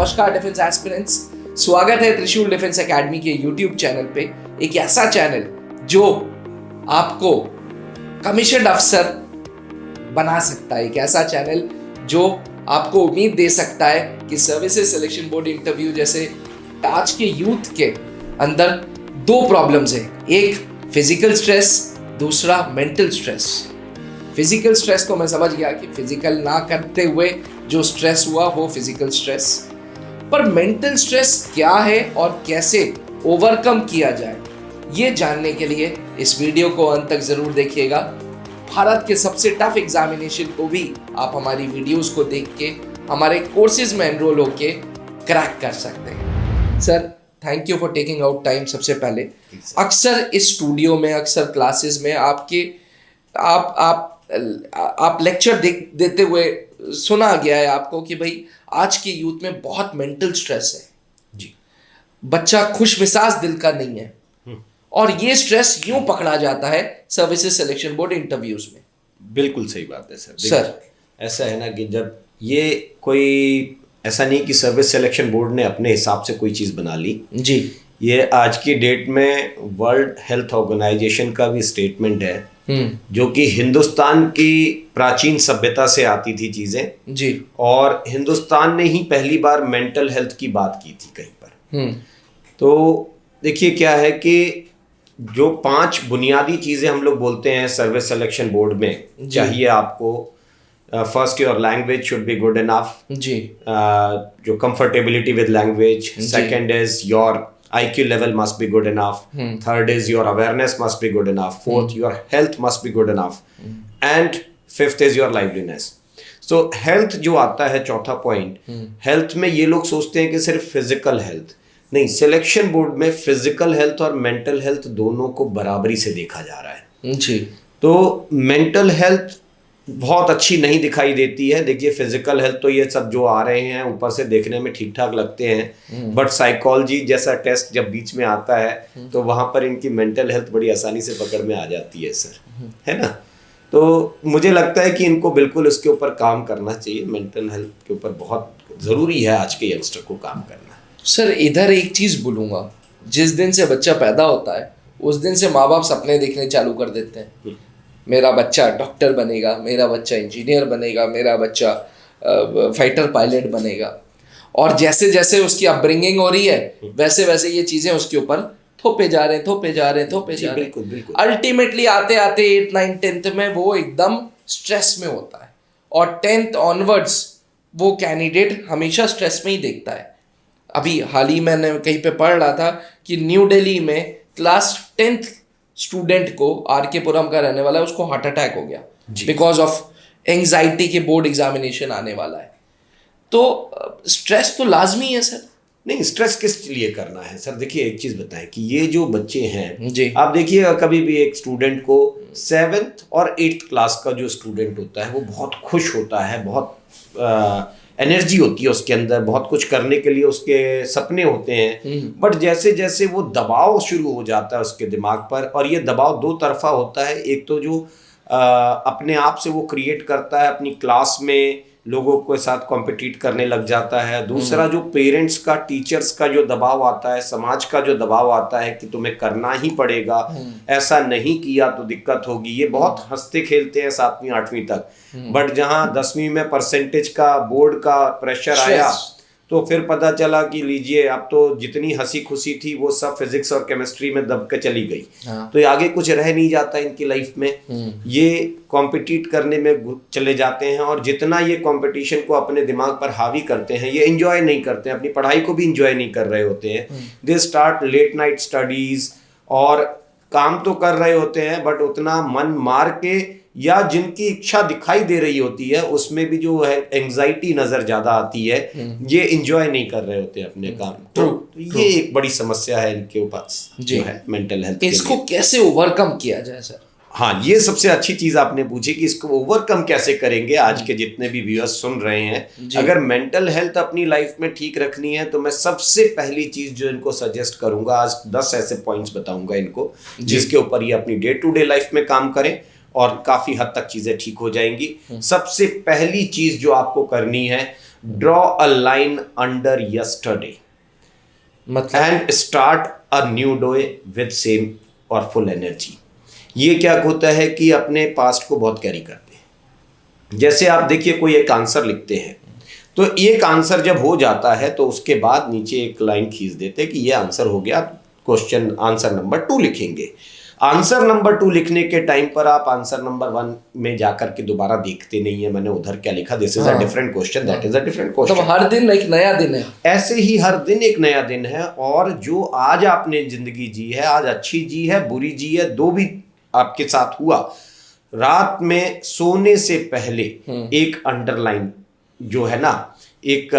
नमस्कार defence aspirants, स्वागत है त्रिशूल डिफेंस एकेडमी के यूट्यूब चैनल पे। एक ऐसा चैनल जो आपको कमीशन अफसर बना सकता है, एक ऐसा चैनल जो आपको उम्मीद दे सकता है कि सर्विसेज सिलेक्शन बोर्ड इंटरव्यू जैसे आज के यूथ के अंदर दो प्रॉब्लम्स हैं, एक फिजिकल स्ट्रेस, दूसरा मेंटल स्ट्रेस। फिजिकल स्ट्रेस तो मैं समझ गया कि फिजिकल ना करते हुए जो स्ट्रेस हुआ वो फिजिकल स्ट्रेस, पर मेंटल स्ट्रेस क्या है और कैसे ओवरकम किया जाए, ये जानने के लिए इस वीडियो को अंत तक जरूर देखिएगा। भारत के सबसे टफ एग्जामिनेशन को भी आप हमारी वीडियोस को देख के हमारे कोर्सेज में एनरोल होके क्रैक कर सकते हैं। Sir, thank you for taking out time. सबसे पहले अक्सर इस स्टूडियो में, अक्सर क्लासेस में आप लेक्चर देते हुए सुना गया है आपको कि भाई आज के यूथ में बहुत मेंटल स्ट्रेस है जी, बच्चा खुश मिजाज दिल का नहीं है और ये स्ट्रेस यूं पकड़ा जाता है सर्विसेज सिलेक्शन बोर्ड इंटरव्यूज में। बिल्कुल सही बात है सर ऐसा है ना कि जब ये कोई ऐसा नहीं कि सर्विस सिलेक्शन बोर्ड ने अपने हिसाब से कोई चीज़ बना ली जी, ये आज की डेट में वर्ल्ड हेल्थ ऑर्गेनाइजेशन का भी स्टेटमेंट है जो कि हिंदुस्तान की प्राचीन सभ्यता से आती थी चीजें जी, और हिंदुस्तान ने ही पहली बार मेंटल हेल्थ की बात की थी कहीं पर। तो देखिए क्या है कि जो 5 बुनियादी चीजें हम लोग बोलते हैं सर्विस सिलेक्शन बोर्ड में, चाहिए आपको first your language should be good enough जी, जो comfortability with language, second is your IQ level must be good enough. Third is your awareness must be good enough. Fourth, your health must be good enough. And fifth is your liveliness. So health जो आता है चौथा point, health में ये लोग सोचते हैं कि सिर्फ फिजिकल हेल्थ नहीं, सिलेक्शन बोर्ड में फिजिकल हेल्थ और मेंटल हेल्थ दोनों को बराबरी से देखा जा रहा है जी। तो मेंटल हेल्थ बहुत अच्छी नहीं दिखाई देती है। देखिए फिजिकल हेल्थ तो ये सब जो आ रहे हैं ऊपर से देखने में ठीक ठाक लगते हैं, बट साइकोलॉजी जैसा टेस्ट जब बीच में आता है तो वहाँ पर इनकी मेंटल हेल्थ बड़ी आसानी से पकड़ में आ जाती है सर, है ना। तो मुझे लगता है कि इनको बिल्कुल इसके ऊपर काम करना चाहिए, मेंटल हेल्थ के ऊपर बहुत ज़रूरी है आज के यंगस्टर को काम करना। सर इधर एक चीज़ बोलूँगा, जिस दिन से बच्चा पैदा होता है उस दिन से माँ बाप सपने देखने चालू कर देते हैं, मेरा बच्चा डॉक्टर बनेगा, मेरा बच्चा इंजीनियर बनेगा, मेरा बच्चा फाइटर पायलट बनेगा, और जैसे जैसे उसकी अपब्रिंगिंग हो रही है वैसे वैसे ये चीज़ें उसके ऊपर थोपे जा रहे हैं। अल्टीमेटली आते आते 8, 9, 10th में वो एकदम स्ट्रेस में होता है और 10th ऑनवर्ड्स वो कैंडिडेट हमेशा स्ट्रेस में ही देखता है। अभी हाल ही मैंने कहीं पे पढ़ रहा था कि न्यू दिल्ली में क्लास 10th स्टूडेंट को, आर के पुरम का रहने वाला है, उसको हार्ट अटैक हो गया बिकॉज ऑफ एंजाइटी के बोर्ड एग्जामिनेशन आने वाला है। तो स्ट्रेस तो लाजमी है सर। नहीं, स्ट्रेस किस लिए करना है सर? देखिए एक चीज बताएं कि ये जो बच्चे हैं जी, आप देखिए कभी भी एक स्टूडेंट को 7th और 8th क्लास का जो स्टूडेंट होता है वो बहुत खुश होता है, बहुत एनर्जी होती है उसके अंदर, बहुत कुछ करने के लिए उसके सपने होते हैं, बट जैसे जैसे वो दबाव शुरू हो जाता है उसके दिमाग पर, और ये दबाव दो तरफा होता है। एक तो जो अपने आप से वो क्रिएट करता है, अपनी क्लास में लोगों के साथ कॉम्पिटिट करने लग जाता है। दूसरा जो पेरेंट्स का, टीचर्स का जो दबाव आता है, समाज का जो दबाव आता है कि तुम्हें करना ही पड़ेगा, ऐसा नहीं किया तो दिक्कत होगी। ये बहुत हंसते खेलते हैं 7वीं 8वीं तक, बट जहां 10वीं में परसेंटेज का बोर्ड का प्रेशर आया तो फिर पता चला कि लीजिए अब तो जितनी हंसी खुशी थी वो सब फिजिक्स और केमिस्ट्री में दब के चली गई। तो ये आगे कुछ रह नहीं जाता इनकी लाइफ में, ये कॉम्पिटिट करने में चले जाते हैं और जितना ये कंपटीशन को अपने दिमाग पर हावी करते हैं ये एंजॉय नहीं करते हैं, अपनी पढ़ाई को भी एंजॉय नहीं कर रहे होते हैं। They start late night studies और काम तो कर रहे होते हैं बट उतना मन मार के या जिनकी इच्छा दिखाई दे रही होती है उसमें भी जो है एंजाइटी नजर ज्यादा आती है, ये एंजॉय नहीं कर रहे होते अपने काम। तो ये एक बड़ी समस्या है इनके पास जो है मेंटल हेल्थ। इसको कैसे ओवरकम किया जाए सर? हाँ, ये सबसे अच्छी चीज आपने पूछी कि इसको ओवरकम कैसे करेंगे। आज के जितने भी व्यूअर्स सुन रहे हैं, अगर मेंटल हेल्थ अपनी लाइफ में ठीक रखनी है तो मैं सबसे पहली चीज जो इनको सजेस्ट करूंगा, आज 10 ऐसे पॉइंट्स बताऊंगा इनको जिसके ऊपर ये अपनी डे टू डे लाइफ में काम करें और काफी हद तक चीजें ठीक हो जाएंगी। सबसे पहली चीज जो आपको करनी है, draw a line under yesterday मतलब and start a new day with same और फुल एनर्जी। ये क्या होता है कि अपने पास्ट को बहुत कैरी करते हैं। जैसे आप देखिए कोई एक आंसर लिखते हैं, तो एक आंसर जब हो जाता है तो उसके बाद नीचे एक लाइन खींच देते हैं कि ये आंसर हो गया, क्वेश्चन आंसर नंबर 2 लिखेंगे। आंसर नंबर 2 लिखने के टाइम पर आप आंसर नंबर 1 में जाकर के दोबारा देखते नहीं है मैंने उधर क्या लिखा, this is a different question, that is a different तो क्वेश्चन। हर दिन एक नया दिन है। ऐसे ही हर दिन एक नया दिन है, और जो आज आपने जिंदगी जी है, आज अच्छी जी है बुरी जी है, दो भी आपके साथ हुआ, रात में सोने से पहले एक अंडरलाइन जो है ना, एक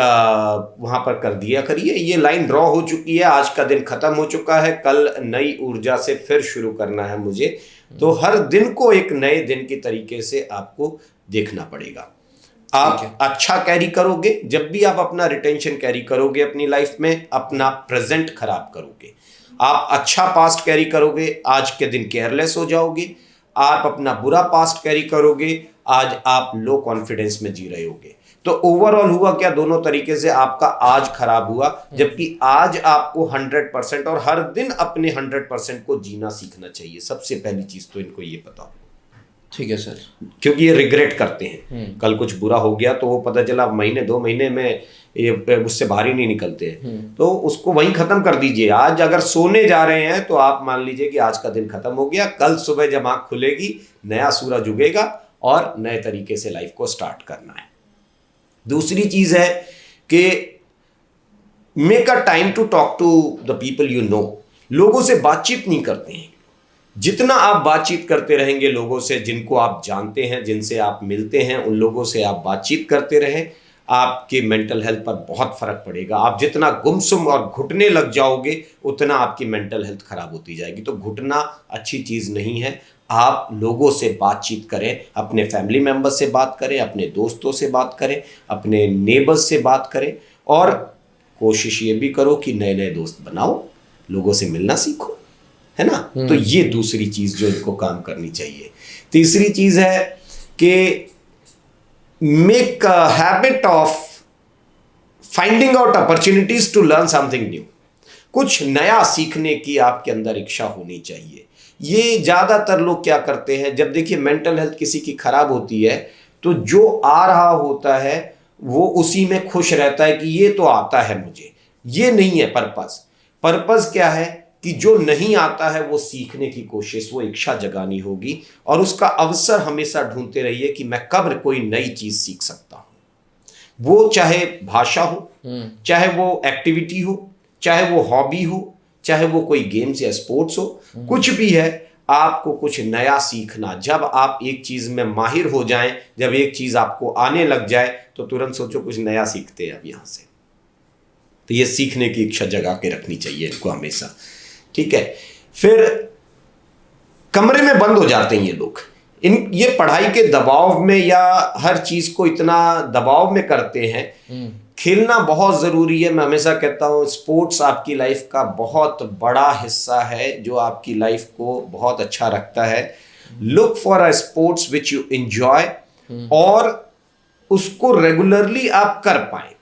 वहां पर कर दिया करिए, ये लाइन ड्रॉ हो चुकी है, आज का दिन खत्म हो चुका है, कल नई ऊर्जा से फिर शुरू करना है मुझे। तो हर दिन को एक नए दिन की तरीके से आपको देखना पड़ेगा। आप अच्छा कैरी करोगे, जब भी आप अपना रिटेंशन कैरी करोगे अपनी लाइफ में, अपना प्रेजेंट खराब करोगे। आप अच्छा पास्ट कैरी करोगे, आज के दिन केयरलेस हो जाओगे। आप अपना बुरा पास्ट कैरी करोगे, आज आप लो कॉन्फिडेंस में जी रहे होगे। तो ओवरऑल हुआ क्या, दोनों तरीके से आपका आज खराब हुआ, जबकि आज आपको 100% और हर दिन अपने 100% को जीना सीखना चाहिए। सबसे पहली चीज तो इनको ये पता हो। ठीक है सर। क्योंकि ये रिग्रेट करते हैं, कल कुछ बुरा हो गया तो वो पता चला महीने 2 महीने में ये उससे बाहर ही नहीं निकलते हैं, तो उसको वहीं खत्म कर दीजिए। आज अगर सोने जा रहे हैं तो आप मान लीजिए कि आज का दिन खत्म हो गया, कल सुबह जब आंख खुलेगी नया सूरज उगेगा और नए तरीके से लाइफ को स्टार्ट करना है। दूसरी चीज है कि make a time to talk to the people you know. लोगों से बातचीत नहीं करते हैं। जितना आप बातचीत करते रहेंगे लोगों से जिनको आप जानते हैं, जिनसे आप मिलते हैं, उन लोगों से आप बातचीत करते रहें, आपके मेंटल हेल्थ पर बहुत फर्क पड़ेगा। आप जितना गुमसुम और घुटने लग जाओगे उतना आपकी मेंटल हेल्थ खराब होती जाएगी। तो घुटना अच्छी चीज नहीं है। आप लोगों से बातचीत करें, अपने फैमिली मेंबर से बात करें, अपने दोस्तों से बात करें, अपने नेबर्स से बात करें, और कोशिश ये भी करो कि नए नए दोस्त बनाओ, लोगों से मिलना सीखो, है ना। तो ये दूसरी चीज जो इनको काम करनी चाहिए। तीसरी चीज है कि make a habit of finding out opportunities to learn something new. कुछ नया सीखने की आपके अंदर इच्छा होनी चाहिए। ये ज्यादातर लोग क्या करते हैं, जब देखिए मेंटल हेल्थ किसी की खराब होती है तो जो आ रहा होता है वो उसी में खुश रहता है कि ये तो आता है मुझे। ये नहीं है पर्पस। पर्पस क्या है कि जो नहीं आता है वो सीखने की कोशिश, वो इच्छा जगानी होगी, और उसका अवसर हमेशा ढूंढते रहिए कि मैं कब कोई नई चीज सीख सकता हूं। वो चाहे भाषा हो, चाहे वो एक्टिविटी हो, चाहे वो हॉबी हो, चाहे वो कोई गेम्स या स्पोर्ट्स हो, कुछ भी है, आपको कुछ नया सीखना। जब आप एक चीज में माहिर हो जाएं, जब एक चीज आपको आने लग जाए तो तुरंत सोचो कुछ नया सीखते हैं अब यहां से। तो ये सीखने की इच्छा जगा के रखनी चाहिए इनको हमेशा। ठीक है। फिर कमरे में बंद हो जाते हैं ये लोग, ये पढ़ाई के दबाव में या हर चीज को इतना दबाव में करते हैं। खेलना बहुत जरूरी है। मैं हमेशा कहता हूँ स्पोर्ट्स आपकी लाइफ का बहुत बड़ा हिस्सा है जो आपकी लाइफ को बहुत अच्छा रखता है। Look for a sports which you enjoy, और उसको रेगुलरली आप कर पाए।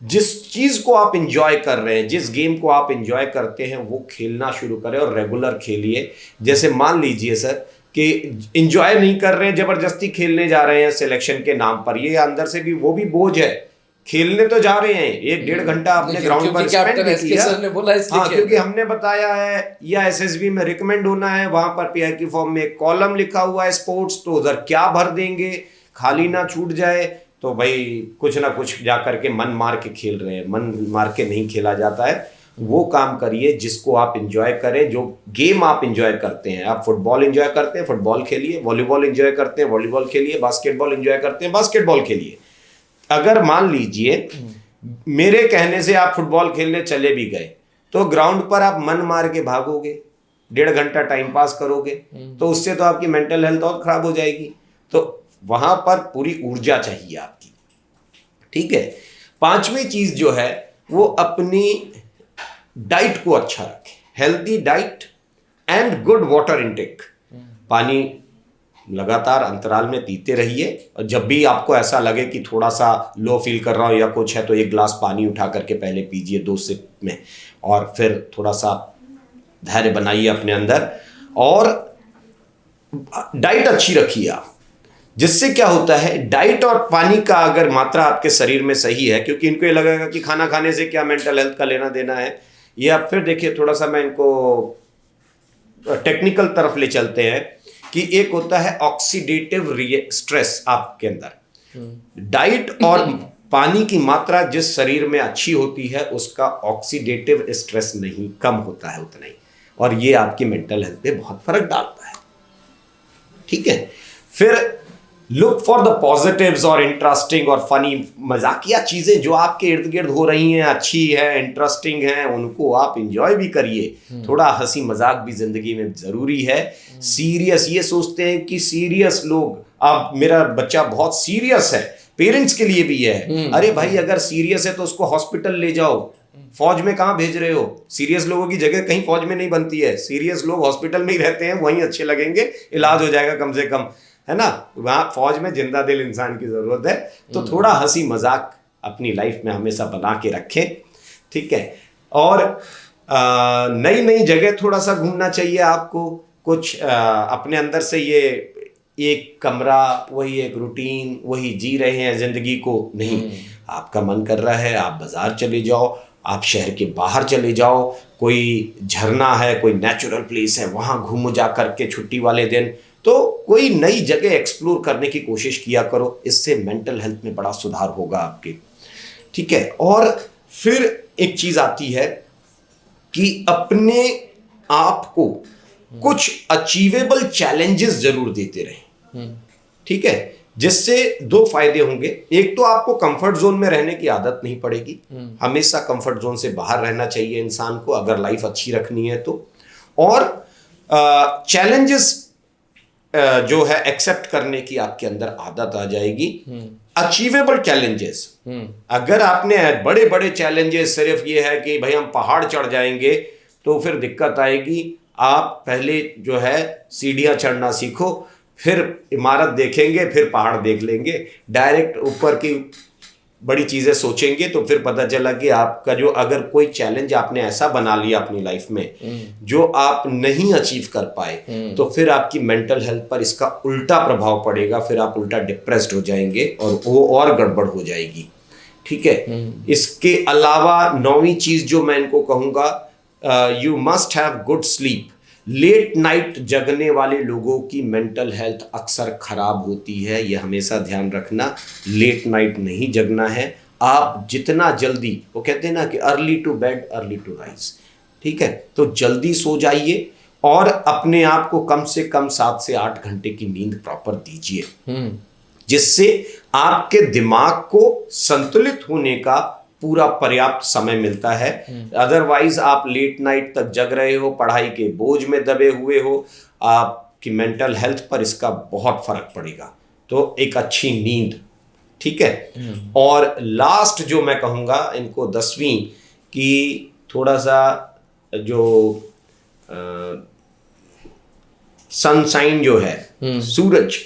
जिस चीज को आप एंजॉय कर रहे हैं, जिस गेम को आप एंजॉय करते हैं, वो खेलना शुरू करें और रेगुलर खेलिए। जैसे मान लीजिए सर कि एंजॉय नहीं कर रहे हैं, जबरदस्ती खेलने जा रहे हैं सिलेक्शन के नाम पर, ये अंदर से भी वो भी बोझ है। खेलने तो जा रहे हैं, 1-1.5 घंटा आपने ग्राउंड पर स्पेंड किया। हाँ, क्योंकि हमने बताया है या एसएसबी में रिकमेंड होना है, वहां पर पीआई की फॉर्म में एक कॉलम लिखा हुआ है स्पोर्ट्स, तो उधर क्या भर देंगे, खाली ना छूट जाए। तो भाई कुछ ना कुछ जाकर के मन मार के खेल रहे हैं। मन मार के नहीं खेला जाता है। वो काम करिए जिसको आप एंजॉय करें, जो गेम आप एंजॉय करते हैं। आप फुटबॉल एंजॉय करते हैं, फुटबॉल खेलिए। वॉलीबॉल एंजॉय करते हैं, वॉलीबॉल खेलिए। बास्केटबॉल एंजॉय करते हैं, बास्केटबॉल खेलिए। अगर मान लीजिए मेरे कहने से आप फुटबॉल खेलने चले भी गए तो ग्राउंड पर आप मन मार के भागोगे, 1.5 घंटा टाइम पास करोगे, तो उससे तो आपकी मेंटल हेल्थ और खराब हो जाएगी। तो वहां पर पूरी ऊर्जा चाहिए आपकी। ठीक है। 5वीं चीज जो है वो अपनी डाइट को अच्छा रखें। Healthy diet and good water intake. पानी लगातार अंतराल में पीते रहिए। और जब भी आपको ऐसा लगे कि थोड़ा सा लो फील कर रहा हूँ या कुछ है, तो 1 गिलास पानी उठा करके पहले पीजिए 2 सिप में, और फिर थोड़ा सा धैर्य बनाइए अपने अंदर। और डाइट अच्छी रखिए आप, जिससे क्या होता है, डाइट और पानी का अगर मात्रा आपके शरीर में सही है, क्योंकि इनको ये लगेगा कि खाना खाने से क्या मेंटल हेल्थ का लेना देना है, ये आप फिर देखिए थोड़ा सा मैं इनको टेक्निकल तरफ ले चलते हैं कि एक होता है ऑक्सीडेटिव स्ट्रेस आपके अंदर। डाइट और पानी की मात्रा जिस शरीर में अच्छी होती है उसका ऑक्सीडेटिव स्ट्रेस नहीं कम होता है उतना ही, और ये आपकी मेंटल हेल्थ पे बहुत फर्क डालता है। ठीक है, फिर लुक फॉर द पॉजिटिव्स और इंटरेस्टिंग और फनी, मजाकिया चीजें जो आपके इर्द गिर्द हो रही हैं, अच्छी है, इंटरेस्टिंग है, उनको आप इंजॉय भी करिए। थोड़ा हंसी मजाक भी जिंदगी में जरूरी है। सीरियस, ये सोचते हैं कि सीरियस लोग, अब मेरा बच्चा बहुत सीरियस है, पेरेंट्स के लिए भी है, अरे भाई अगर सीरियस है तो उसको हॉस्पिटल ले जाओ, फौज में कहाँ भेज रहे हो? सीरियस लोगों की जगह कहीं फौज में नहीं बनती है, सीरियस लोग हॉस्पिटल में ही रहते हैं, वहीं अच्छे लगेंगे, इलाज हो जाएगा कम से कम, है ना। वहां फौज में जिंदा दिल इंसान की जरूरत है। तो थोड़ा हंसी मजाक अपनी लाइफ में हमेशा बना के रखें, ठीक है। और नई नई जगह थोड़ा सा घूमना चाहिए आपको, कुछ अपने अंदर से ये एक कमरा, वही एक रूटीन, वही जी रहे हैं जिंदगी को, नहीं। आपका मन कर रहा है आप बाजार चले जाओ, आप शहर के बाहर चले जाओ, कोई झरना है, कोई नेचुरल प्लेस है, वहां घूमो जा करके छुट्टी वाले दिन। तो कोई नई जगह एक्सप्लोर करने की कोशिश किया करो, इससे मेंटल हेल्थ में बड़ा सुधार होगा आपके, ठीक है। और फिर एक चीज आती है कि अपने आप को कुछ अचीवेबल चैलेंजेस जरूर देते रहें, ठीक है, जिससे 2 फायदे होंगे। एक तो आपको कंफर्ट जोन में रहने की आदत नहीं पड़ेगी, हमेशा कंफर्ट जोन से बाहर रहना चाहिए इंसान को अगर लाइफ अच्छी रखनी है तो। और चैलेंजेस जो है एक्सेप्ट करने की आपके अंदर आदत आ जाएगी। अचीवेबल चैलेंजेस, अगर आपने बड़े बड़े चैलेंजेस सिर्फ ये है कि भाई हम पहाड़ चढ़ जाएंगे, तो फिर दिक्कत आएगी। आप पहले जो है सीढ़ियां चढ़ना सीखो, फिर इमारत देखेंगे, फिर पहाड़ देख लेंगे। डायरेक्ट ऊपर की बड़ी चीजें सोचेंगे तो फिर पता चला कि आपका जो, अगर कोई चैलेंज आपने ऐसा बना लिया अपनी लाइफ में जो आप नहीं अचीव कर पाए, तो फिर आपकी मेंटल हेल्थ पर इसका उल्टा प्रभाव पड़ेगा, फिर आप उल्टा डिप्रेस्ड हो जाएंगे और वो और गड़बड़ हो जाएगी, ठीक है। इसके अलावा 9वीं चीज जो मैं इनको कहूंगा, you must have good sleep. Late night जगने वाले लोगों की मेंटल हेल्थ अक्सर खराब होती है, ये हमेशा ध्यान रखना। लेट नाइट नहीं जगना है, आप जितना जल्दी, वो कहते हैं ना कि early to bed early to rise, ठीक है, तो जल्दी सो जाइए और अपने आप को कम से कम 7 से 8 घंटे की नींद प्रॉपर दीजिए, जिससे आपके दिमाग को संतुलित होने का पूरा पर्याप्त समय मिलता है। अदरवाइज आप लेट नाइट तक जग रहे हो, पढ़ाई के बोझ में दबे हुए हो, आपकी मेंटल हेल्थ पर इसका बहुत फर्क पड़ेगा। तो एक अच्छी नींद, ठीक है। और लास्ट जो मैं कहूँगा इनको 10वीं की, थोड़ा सा जो सनशाइन जो है, सूरज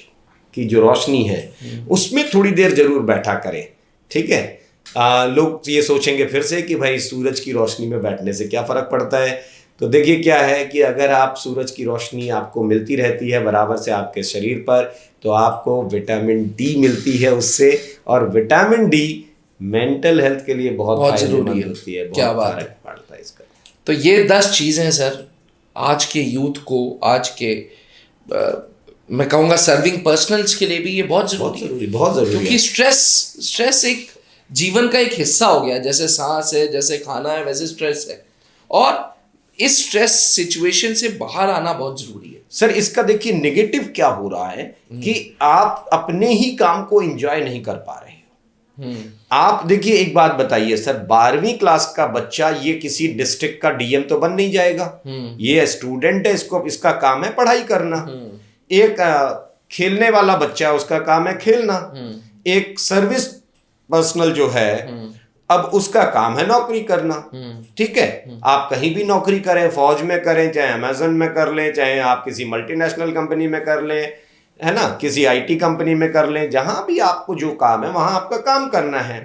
की जो रोशनी है, उसमें थोड़ी देर जरूर बैठा करें, ठीक है। लोग ये सोचेंगे फिर से कि भाई सूरज की रोशनी में बैठने से क्या फर्क पड़ता है। तो देखिए क्या है कि अगर आप सूरज की रोशनी आपको मिलती रहती है बराबर से आपके शरीर पर, तो आपको विटामिन डी मिलती है उससे, और विटामिन डी मेंटल हेल्थ के लिए बहुत जरूरी होती है। क्या बात है, पड़ता है इसका। तो ये 10 चीजें सर आज के यूथ को, आज के मैं कहूँगा सर्विंग पर्सनल्स के लिए भी ये बहुत जरूरी है, क्योंकि स्ट्रेस एक जीवन का एक हिस्सा हो गया। जैसे सांस है, जैसे खाना है, वैसे स्ट्रेस है, और इस स्ट्रेस सिचुएशन से बाहर आना बहुत जरूरी है। सर इसका देखिए नेगेटिव क्या हो रहा है कि आप अपने ही काम को एंजॉय नहीं कर पा रहे हो। आप देखिए एक बात बताइए सर, 12वीं क्लास का बच्चा ये किसी डिस्ट्रिक्ट का डीएम तो बन नहीं जाएगा, ये स्टूडेंट है, इसको इसका काम है पढ़ाई करना। एक खेलने वाला बच्चा है, उसका काम है खेलना। एक सर्विस पर्सनल जो है, अब उसका काम है नौकरी करना, ठीक है। आप कहीं भी नौकरी करें, फौज में करें, चाहे अमेज़न में कर लें, चाहे आप किसी मल्टीनेशनल कंपनी में कर लें, है ना, किसी आईटी कंपनी में कर लें, जहां भी आपको जो काम है वहां आपका काम करना है।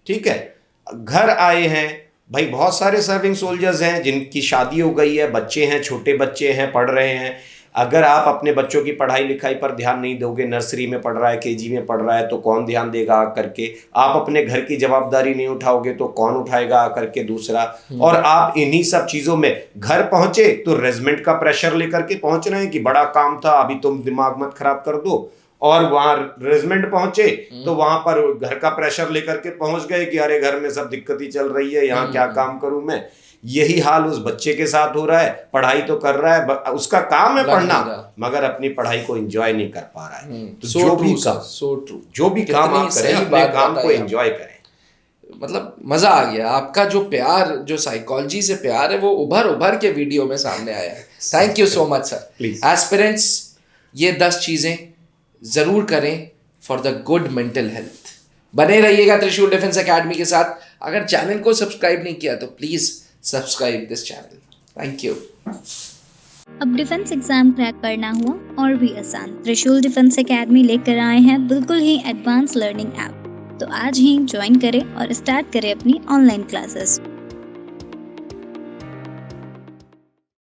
ठीक है, घर आए हैं भाई, बहुत सारे सर्विंग सोल्जर्स हैं जिनकी शादी हो गई है, बच्चे हैं, छोटे बच्चे हैं, पढ़ रहे हैं। अगर आप अपने बच्चों की पढ़ाई लिखाई पर ध्यान नहीं दोगे, नर्सरी में पढ़ रहा है, केजी में पढ़ रहा है, तो कौन ध्यान देगा आकर के? आप अपने घर की जवाबदारी नहीं उठाओगे तो कौन उठाएगा आकर के दूसरा? और आप इन्हीं सब चीजों में घर पहुंचे तो रेजिमेंट का प्रेशर लेकर के पहुंच रहे हैं कि बड़ा काम था, अभी तुम दिमाग मत खराब कर दो। और वहां रेजिमेंट पहुंचे तो वहां पर घर का प्रेशर लेकर के पहुंच गए कि अरे घर में सब दिक्कत ही चल रही है, यहाँ क्या काम करूं मैं। यही हाल उस बच्चे के साथ हो रहा है, पढ़ाई तो कर रहा है, उसका काम है पढ़ना, मगर अपनी पढ़ाई को एंजॉय नहीं कर पा रहा है। तो जो भी काम आप करें, अपने काम को एंजॉय करें। मतलब मजा आ गया, आपका जो प्यार, जो साइकोलॉजी से प्यार है, वो उभर के वीडियो में सामने आया है। Thank you so much sir. Aspirants, ये 10 चीजें जरूर करें for the good mental health. बने रहिएगा त्रिशूल डिफेंस एकेडमी के साथ। अगर चैनल को सब्सक्राइब नहीं किया तो please subscribe this channel. Thank you. अब डिफेंस एग्जाम क्रैक करना हुआ और भी आसान, त्रिशूल डिफेंस एकेडमी लेकर आए हैं बिल्कुल ही एडवांस लर्निंग ऐप। तो आज ही ज्वाइन करें और स्टार्ट करें अपनी ऑनलाइन क्लासेस।